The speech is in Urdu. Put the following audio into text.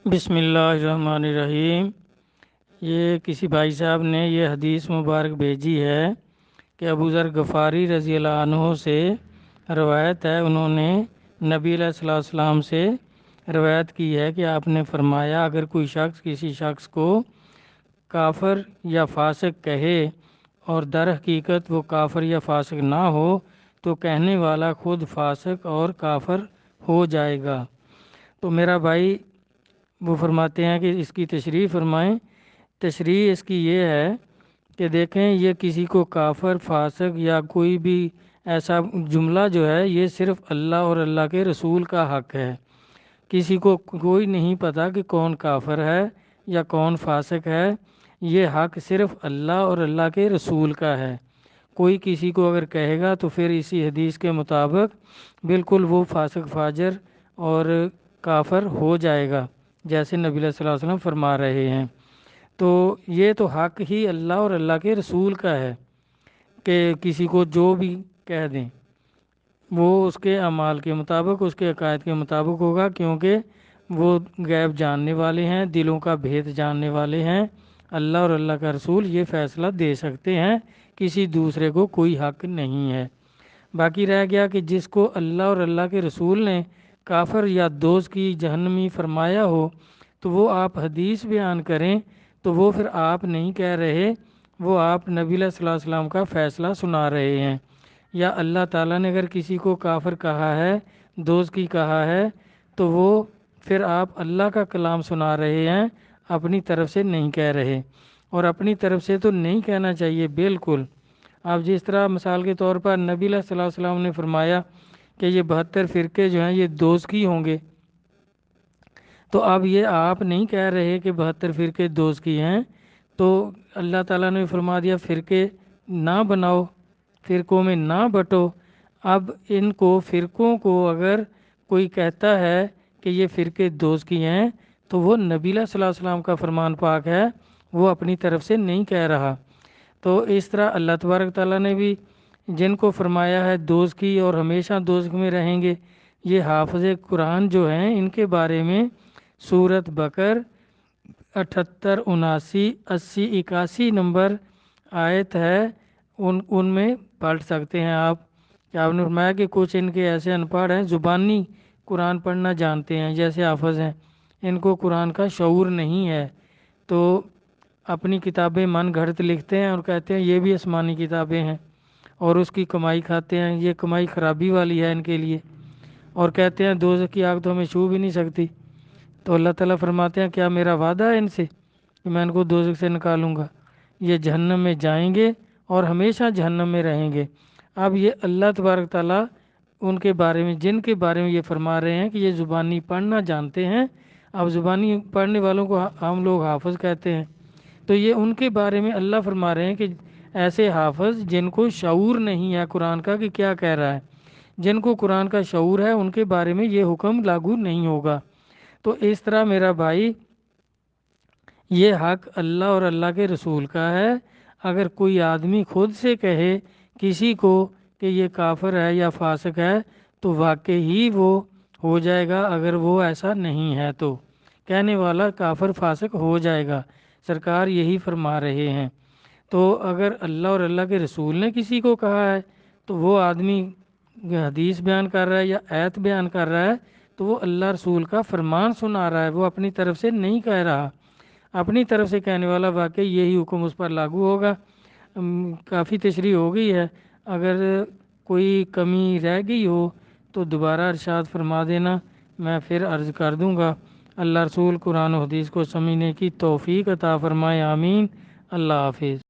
بسم اللہ الرحمن الرحیم۔ یہ کسی بھائی صاحب نے یہ حدیث مبارک بھیجی ہے کہ ابو ذر غفاری رضی اللہ عنہ سے روایت ہے، انہوں نے نبی علیہ الصلوۃ والسلام سے روایت کی ہے کہ آپ نے فرمایا، اگر کوئی شخص کسی شخص کو کافر یا فاسق کہے اور در حقیقت وہ کافر یا فاسق نہ ہو تو کہنے والا خود فاسق اور کافر ہو جائے گا۔ تو میرا بھائی وہ فرماتے ہیں کہ اس کی تشریح فرمائیں۔ تشریح اس کی یہ ہے کہ دیکھیں، یہ کسی کو کافر، فاسق یا کوئی بھی ایسا جملہ جو ہے، یہ صرف اللہ اور اللہ کے رسول کا حق ہے۔ کسی کو کوئی نہیں پتہ کہ کون کافر ہے یا کون فاسق ہے، یہ حق صرف اللہ اور اللہ کے رسول کا ہے۔ کوئی کسی کو اگر کہے گا تو پھر اسی حدیث کے مطابق بالکل وہ فاسق، فاجر اور کافر ہو جائے گا، جیسے نبی صلی اللہ علیہ وسلم فرما رہے ہیں۔ تو یہ تو حق ہی اللہ اور اللہ کے رسول کا ہے کہ کسی کو جو بھی کہہ دیں وہ اس کے اعمال کے مطابق، اس کے عقائد کے مطابق ہوگا، کیونکہ وہ غیب جاننے والے ہیں، دلوں کا بھید جاننے والے ہیں۔ اللہ اور اللہ کا رسول یہ فیصلہ دے سکتے ہیں، کسی دوسرے کو کوئی حق نہیں ہے۔ باقی رہ گیا کہ جس کو اللہ اور اللہ کے رسول نے کافر یا دوزخ کی جہنمی فرمایا ہو تو وہ آپ حدیث بیان کریں تو وہ پھر آپ نہیں کہہ رہے، وہ آپ نبی صلی اللہ علیہ وسلم کا فیصلہ سنا رہے ہیں۔ یا اللہ تعالیٰ نے اگر کسی کو کافر کہا ہے، دوزخی کہا ہے، تو وہ پھر آپ اللہ کا کلام سنا رہے ہیں، اپنی طرف سے نہیں کہہ رہے۔ اور اپنی طرف سے تو نہیں کہنا چاہیے بالکل۔ آپ جس طرح مثال کے طور پر نبی صلی اللہ علیہ وسلم نے فرمایا کہ یہ 72 فرقے جو ہیں یہ دوزخی ہوں گے، تو اب یہ آپ نہیں کہہ رہے کہ 72 فرقے دوزخی ہیں، تو اللہ تعالیٰ نے فرما دیا فرقے نہ بناؤ، فرقوں میں نہ بٹو۔ اب ان کو فرقوں کو اگر کوئی کہتا ہے کہ یہ فرقے دوزخی ہیں تو وہ نبی صلی اللہ علیہ وسلم کا فرمان پاک ہے، وہ اپنی طرف سے نہیں کہہ رہا۔ تو اس طرح اللہ تبارک تعالیٰ نے بھی جن کو فرمایا ہے دوزخی اور ہمیشہ دوزخ میں رہیں گے، یہ حافظ قرآن جو ہیں، ان کے بارے میں سورۃ بقر 78، 79، 80، 81 نمبر آیت ہے، ان میں پڑھ سکتے ہیں آپ کہ آپ نے فرمایا کہ کچھ ان کے ایسے ان پڑھ ہیں، زبانی قرآن پڑھنا جانتے ہیں جیسے حافظ ہیں، ان کو قرآن کا شعور نہیں ہے، تو اپنی کتابیں من گھڑت لکھتے ہیں اور کہتے ہیں یہ بھی آسمانی کتابیں ہیں، اور اس کی کمائی کھاتے ہیں، یہ کمائی خرابی والی ہے ان کے لیے، اور کہتے ہیں دوزخ کی آگ تو ہمیں چھو بھی نہیں سکتی۔ تو اللہ تعالیٰ فرماتے ہیں کیا میرا وعدہ ہے ان سے کہ میں ان کو دوزخ سے نکالوں گا؟ یہ جہنم میں جائیں گے اور ہمیشہ جہنم میں رہیں گے۔ اب یہ اللہ تبارک تعالیٰ ان کے بارے میں، جن کے بارے میں یہ فرما رہے ہیں کہ یہ زبانی پڑھنا جانتے ہیں، اب زبانی پڑھنے والوں کو ہم لوگ حافظ کہتے ہیں، تو یہ ان کے بارے میں اللہ فرما رہے ہیں کہ ایسے حافظ جن کو شعور نہیں ہے قرآن کا کہ کیا کہہ رہا ہے، جن کو قرآن کا شعور ہے ان کے بارے میں یہ حکم لاگو نہیں ہوگا۔ تو اس طرح میرا بھائی یہ حق اللہ اور اللہ کے رسول کا ہے۔ اگر کوئی آدمی خود سے کہے کسی کو کہ یہ کافر ہے یا فاسق ہے تو واقعی ہی وہ ہو جائے گا، اگر وہ ایسا نہیں ہے تو کہنے والا کافر، فاسق ہو جائے گا، سرکار یہی فرما رہے ہیں۔ تو اگر اللہ اور اللہ کے رسول نے کسی کو کہا ہے تو وہ آدمی حدیث بیان کر رہا ہے یا آیت بیان کر رہا ہے تو وہ اللہ رسول کا فرمان سنا رہا ہے، وہ اپنی طرف سے نہیں کہہ رہا۔ اپنی طرف سے کہنے والا واقعی یہی حکم اس پر لاگو ہوگا۔ کافی تشریح ہو گئی ہے، اگر کوئی کمی رہ گئی ہو تو دوبارہ ارشاد فرما دینا، میں پھر عرض کر دوں گا۔ اللہ رسول قرآن و حدیث کو سمجھنے کی توفیق عطا فرمائے، آمین۔ اللہ حافظ۔